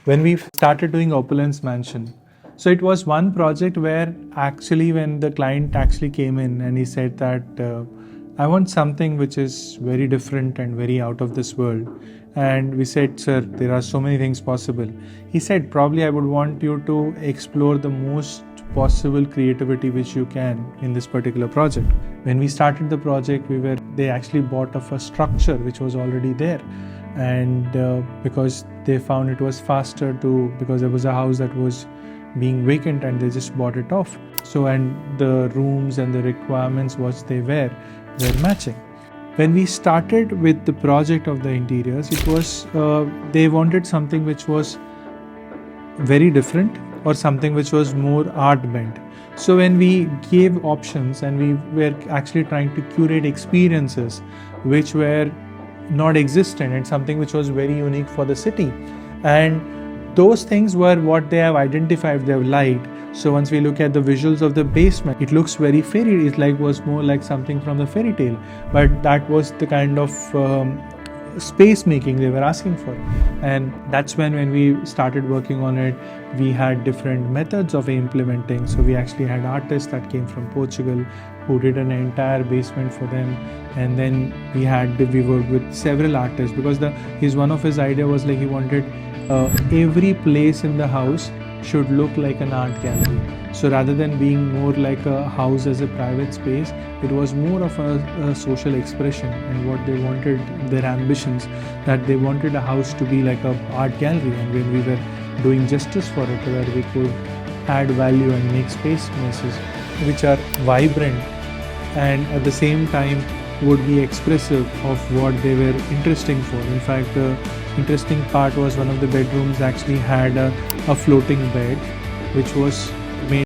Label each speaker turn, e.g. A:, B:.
A: when we started doing Opulence Mansion. So it was one project where actually when the client actually came in and he said that I want something which is very different and very out of this world. And we said, sir, there are so many things possible. He said, probably I would want you to explore the most possible creativity which you can in this particular project. When we started the project, they actually bought off a structure which was already there. And because they found it was faster because there was a house that was being vacant and they just bought it off. So, and the rooms and the requirements what they were matching. When we started with the project of the interiors, it was they wanted something which was very different or something which was more art bent. So when we gave options and we were actually trying to curate experiences which were not existent and something which was very unique for the city, and those things were what they have identified, they have liked. So once we look at the visuals of the basement, it looks very fairy. It was more like something from the fairy tale, but that was the kind of space making they were asking for. And that's when we started working on it. We had different methods of implementing. So we actually had artists that came from Portugal who did an entire basement for them, and then we worked with several artists because one of his idea was like he wanted every place in the house should look like an art gallery. So rather than being more like a house as a private space, it was more of a social expression. And what they wanted, their ambitions, that they wanted a house to be like an art gallery. And when we were doing justice for it, where we could add value and make spaces which are vibrant and at the same time would be expressive of what they were interesting for. In fact, the interesting part was one of the bedrooms actually had a floating bed which was made